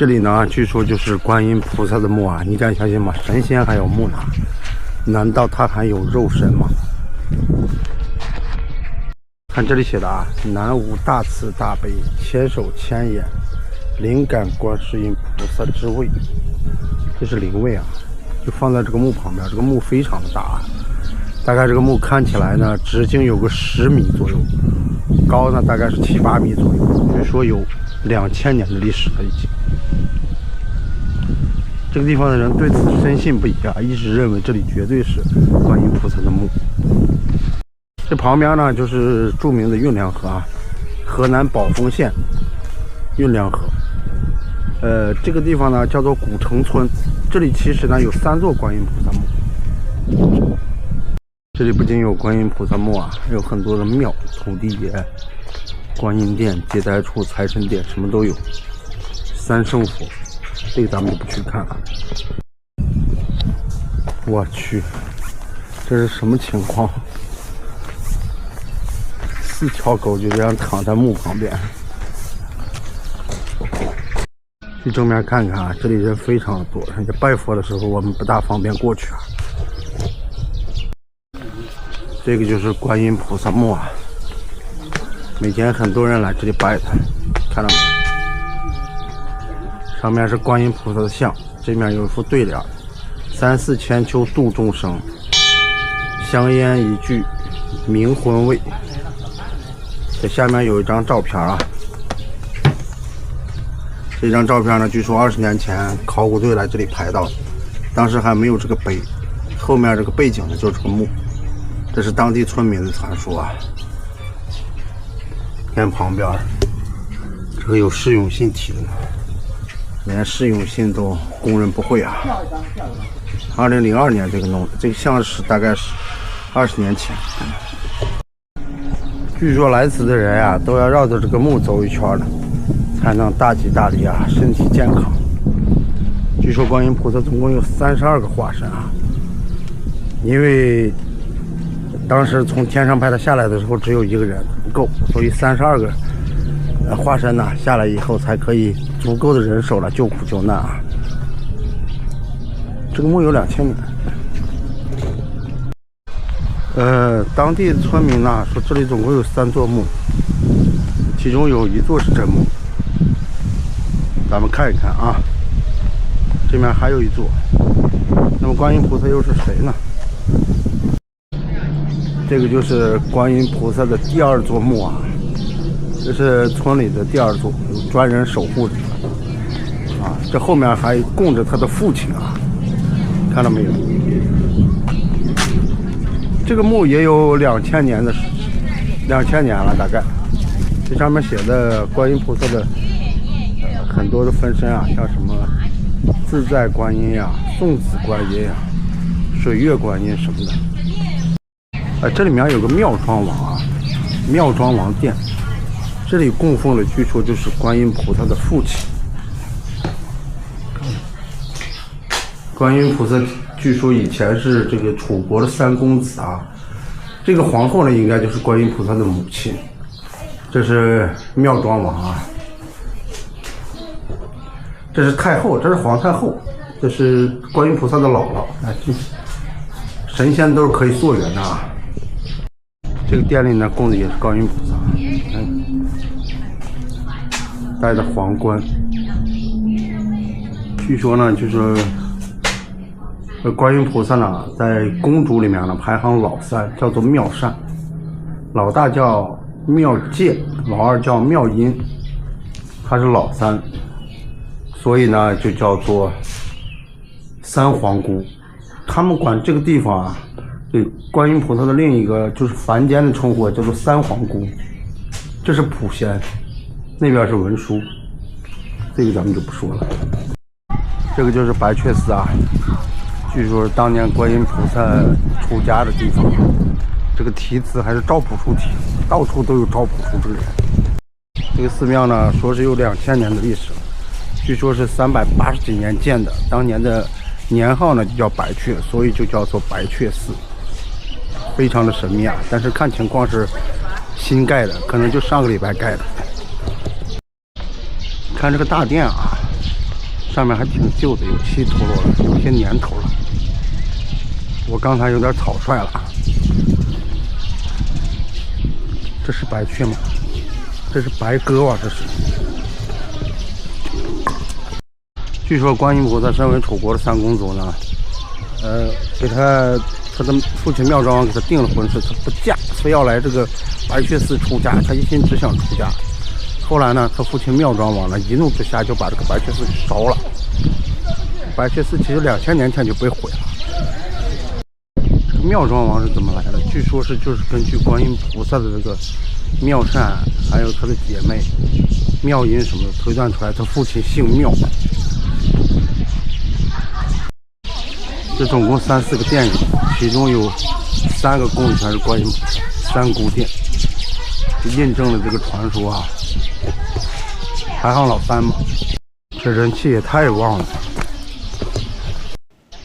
这里呢，据说就是观音菩萨的墓啊，你敢相信吗？神仙还有墓呢，难道他还有肉身吗？看这里写的啊，南无大慈大悲，千手千眼，灵感观世音菩萨之位，这是灵位啊，就放在这个墓旁边。这个墓非常的大啊，大概这个墓看起来呢，直径有个10米左右，高呢大概是7、8米左右，据说有2000年的历史了已经。这个地方的人对此深信不疑啊，一直认为这里绝对是观音菩萨的墓。这旁边呢就是著名的运粮河啊，河南宝丰县运粮河。这个地方呢叫做古城村，这里其实呢有3座观音菩萨墓。这里不仅有观音菩萨墓啊，还有很多的庙、土地爷、观音殿、接待处、财神殿，什么都有。三圣佛，这个咱们就不去看了。我去，这是什么情况？4条狗就这样躺在墓旁边。去正面看看啊，这里人非常的多，而且拜佛的时候我们不大方便过去啊。这个就是观音菩萨墓啊，每天很多人来这里拜的，看到没有？上面是观音菩萨的像，这面有一副对联：3、4千秋度众生，香烟一句明魂味。这下面有一张照片啊，这张照片呢，据说20年前考古队来这里拍到的，当时还没有这个碑，后面这个背景呢就是这个墓，这是当地村民的传说啊。看旁边这个有释永信题的呢，连释永信都供认不讳啊。2002年这个弄的，这个像是大概是20年前。据说来此的人啊，都要绕着这个墓走一圈的，才能大吉大利啊，身体健康。据说观音菩萨总共有32个化身啊，因为当时从天上派他下来的时候只有1个人不够，所以32个化身呢下来以后才可以足够的人手来救苦救难啊。这个墓有2000年。当地的村民呢说这里总共有3座墓，其中有1座是真墓，咱们看一看啊。这面还有1座，那么观音菩萨又是谁呢？这个就是观音菩萨的第2座墓啊，这是村里的第2座，有专人守护着啊。这后面还供着他的父亲啊，看到没有？这个墓也有2000年了，大概。这上面写的观音菩萨的很多的分身啊，像什么自在观音呀、送子观音呀、水月观音什么的。这里面有个妙庄王啊，妙庄王殿，这里供奉的据说就是观音菩萨的父亲。观音菩萨据说以前是这个楚国的3公子啊，这个皇后呢应该就是观音菩萨的母亲。这是妙庄王啊，这是太后，这是皇太后，这是观音菩萨的姥姥。神仙都是可以溯源的啊。这个殿里呢供的也是观音菩萨，戴着皇冠。据说呢就是观音菩萨呢在公主里面呢排行老3，叫做妙善，老大叫妙戒，老2叫妙音，他是老3，所以呢就叫做3皇姑。他们管这个地方啊，对观音菩萨的另一个就是凡间的称呼叫做3皇姑。这是普贤，那边是文殊，这个咱们就不说了。这个就是白雀寺啊，据说是当年观音菩萨出家的地方。这个题词还是赵朴初题，到处都有赵朴初这个人。这个寺庙呢说是有2000年的历史，据说是380几年建的，当年的年号呢就叫白雀，所以就叫做白雀寺，非常的神秘啊。但是看情况是新盖的，可能就上个礼拜盖的。看这个大殿啊，上面还挺旧的，有漆脱落了，有些年头了。我刚才有点草率了。这是白雀吗？这是白鸽啊，这是。据说观音菩萨身为楚国的三公主呢，给他的父亲妙庄王给他定了婚事，他不嫁，非要来这个白雀寺出家，他一心只想出家。后来呢，他父亲妙庄王呢，一怒之下就把这个白雀寺给烧了。白雀寺其实2000年前就被毁了。这个妙庄王是怎么来的？据说就是根据观音菩萨的这个妙善，还有他的姐妹妙音什么的推断出来，他父亲姓妙。这总共3、4个殿宇，其中有3个供的全是观音菩萨，3姑殿，印证了这个传说啊。排行老3嘛，这人气也太旺了。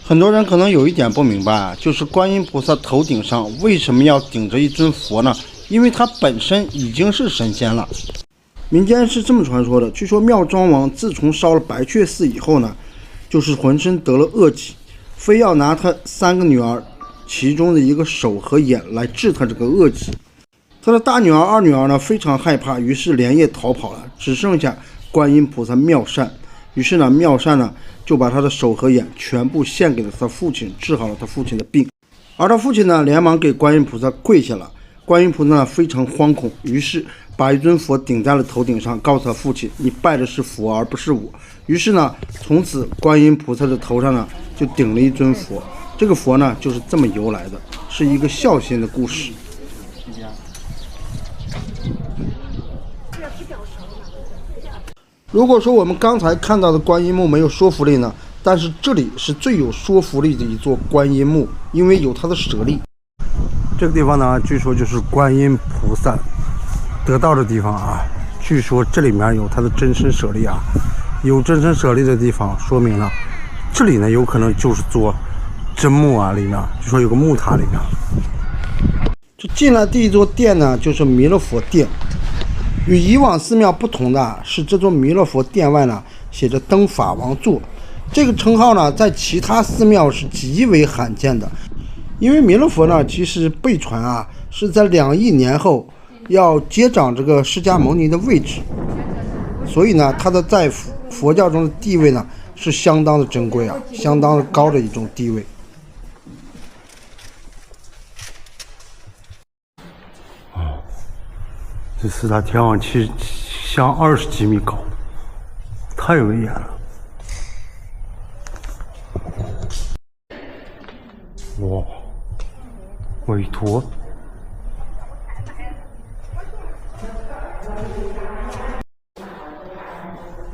很多人可能有一点不明白啊，就是观音菩萨头顶上为什么要顶着一尊佛呢？因为他本身已经是神仙了。民间是这么传说的，据说妙庄王自从烧了白雀寺以后呢，就是浑身得了恶疾，非要拿他3个女儿其中的一个手和眼来治他这个恶疾。他的大女儿、二女儿呢非常害怕，于是连夜逃跑了，只剩下观音菩萨妙善。于是呢，妙善呢就把他的手和眼全部献给了他父亲，治好了他父亲的病。而他父亲呢连忙给观音菩萨跪下了。观音菩萨呢非常惶恐，于是把一尊佛顶在了头顶上，告诉他父亲：“你拜的是佛，而不是我。”于是呢，从此观音菩萨的头上呢就顶了一尊佛。这个佛呢就是这么由来的，是一个孝心的故事。如果说我们刚才看到的观音墓没有说服力呢，但是这里是最有说服力的一座观音墓，因为有它的舍利。这个地方呢，据说就是观音菩萨得道的地方啊。据说这里面有它的真身舍利啊，有真身舍利的地方，说明了这里呢有可能就是座真墓啊，里面据说有个木塔里面。这进来第一座殿呢，就是弥勒佛殿。与以往寺庙不同的是，这座弥勒佛殿外呢写着登法王座，这个称号呢在其他寺庙是极为罕见的。因为弥勒佛呢其实被传啊是在2亿年后要接掌这个释迦牟尼的位置，所以呢他的在佛教中的地位呢是相当的珍贵啊，相当的高的一种地位。这4大天王其实像20几米高，太威严了。哇，韦陀，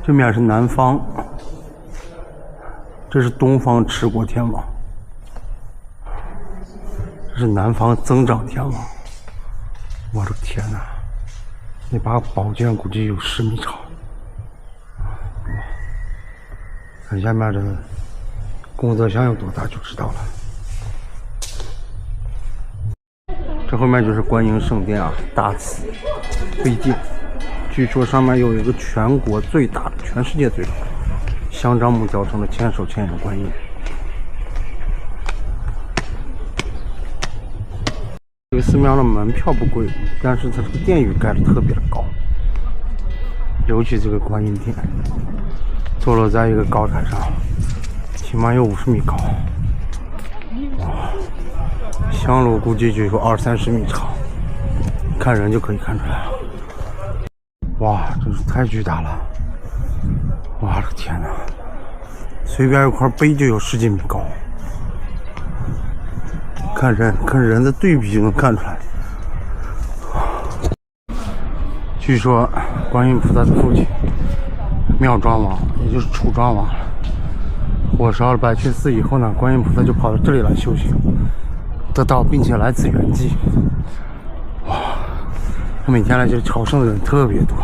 这面是南方，这是东方持国天王，这是南方增长天王。我的天哪！那把宝剑估计有10米长，看下面的功德箱有多大就知道了。这后面就是观音圣殿啊，大慈悲殿。据说上面有一个全国最大的、全世界最大的香樟木雕成的千手千眼观音。这个寺庙的门票不贵，但是它这个殿宇盖的特别的高，尤其这个观音殿，坐落在一个高台上，起码有50米高，哇，香炉估计就有20-30米长，看人就可以看出来了。哇，真是太巨大了！我的天哪，随便一块碑就有10几米高。看人的对比就能看出来。据说观音菩萨的父亲妙庄王，也就是楚庄王，火烧了白雀寺以后呢，观音菩萨就跑到这里来修行，得道并且来自圆寂。哇，他每天来这里朝圣的人特别多。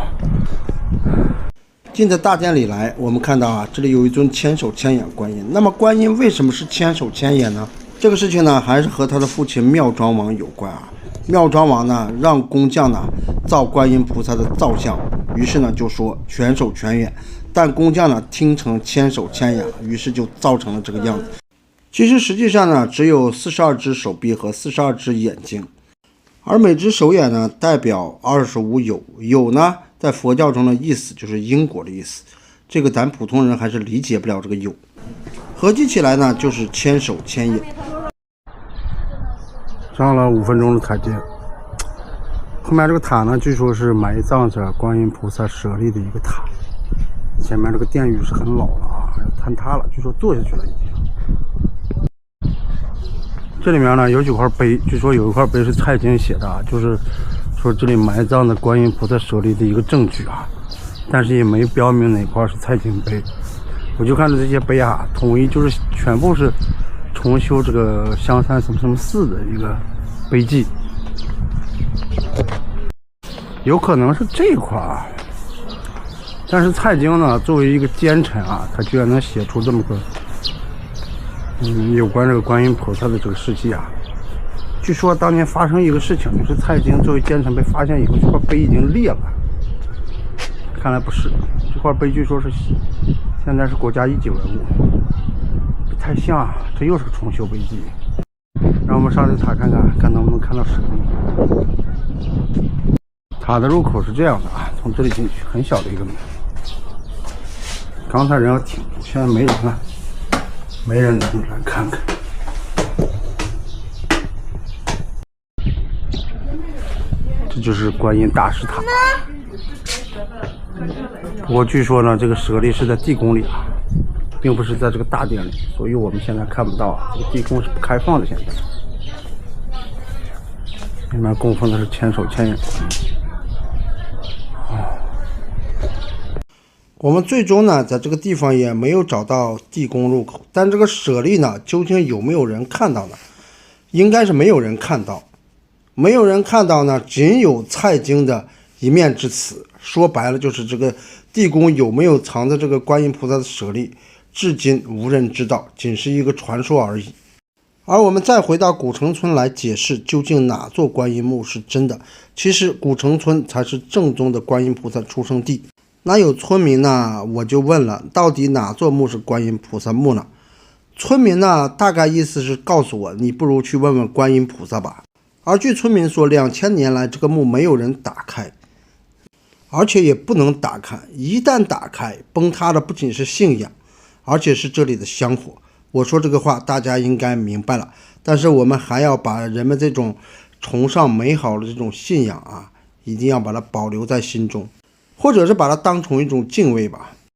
进到大殿里来，我们看到啊，这里有一尊千手千眼观音。那么观音为什么是千手千眼呢？这个事情呢，还是和他的父亲妙庄王有关啊。妙庄王呢，让工匠呢造观音菩萨的造像，于是呢就说全手全眼，但工匠呢听成千手千眼，于是就造成了这个样子。其实实际上呢，只有42只手臂和42只眼睛，而每只手眼呢代表25有。有呢，在佛教中的意思就是因果的意思，这个咱普通人还是理解不了这个有，合计起来呢就是千手千眼。上了5分钟的台阶，后面这个塔呢，据说是埋葬着观音菩萨舍利的一个塔。前面这个殿宇是很老了啊，要坍塌了，据说堕下去了已经。这里面呢有几块碑，据说有一块碑是蔡京写的啊，就是说这里埋葬的观音菩萨舍利的一个证据啊，但是也没标明哪块是蔡京碑。我就看着这些碑啊，统一就是全部是重修这个香山什么什么寺的一个碑记，有可能是这块啊。但是蔡京呢，作为一个奸臣啊，他居然能写出这么个有关这个观音菩萨的这个事迹啊。据说当年发生一个事情，就是蔡京作为奸臣被发现以后，这块碑已经裂了。看来不是，这块碑据说是现在是国家一级文物，不太像啊，这又是个重修碑记。让我们上这塔看看，看能不能看到舍利。塔的入口是这样的啊，从这里进去，很小的一个门。刚才人要挺住，现在没人了，没人的，你来看看。这就是观音大士塔。不过据说呢，这个舍利是在地宫里啊，并不是在这个大殿里，所以我们现在看不到啊，这个地宫是不开放的。现在里面供奉的是千手千眼。我们最终呢，在这个地方也没有找到地宫入口，但这个舍利呢，究竟有没有人看到呢？应该是没有人看到，没有人看到呢，仅有蔡京的一面之词。说白了，就是这个地宫有没有藏着这个观音菩萨的舍利，至今无人知道，仅是一个传说而已。而我们再回到古城村来解释，究竟哪座观音墓是真的？其实古城村才是正宗的观音菩萨出生地。那有村民呢，我就问了，到底哪座墓是观音菩萨墓呢？村民呢，大概意思是告诉我，你不如去问问观音菩萨吧。而据村民说，2000年来这个墓没有人打开，而且也不能打开，一旦打开，崩塌的不仅是信仰，而且是这里的香火。我说这个话大家应该明白了，但是我们还要把人们这种崇尚美好的这种信仰啊，一定要把它保留在心中，或者是把它当成一种敬畏吧。